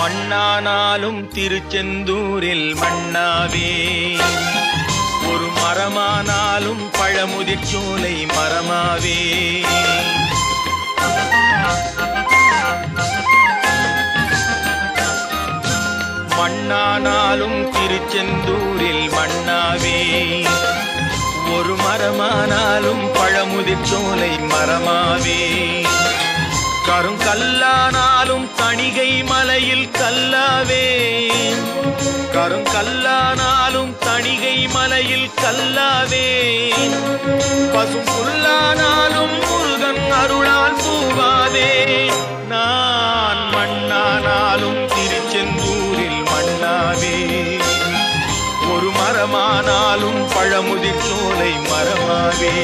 மண்ணானாலும் திருச்செந்தூரில் மண்ணாவே, ஒரு மரமானாலும் பழமுதிர்ச்சோலை மரமாவே. மண்ணானாலும் திருச்செந்தூரில் மண்ணாவே, ஒரு மரமானாலும் பழமுதிர்ச்சோலை மரமாவே. கருங்கல்லானாலும் தணிகை மலையில் கல்லாவே, கருங்கல்லானாலும் தணிகை மலையில் கல்லாவே. பசும் புல்லானாலும் முருகன் அருளால் பூவாவே. நான் மண்ணானாலும் திருச்செந்தூரில் மண்ணாவே, ஒரு மரமானாலும் பழமுதிர்ச்சோலை மரமாவே.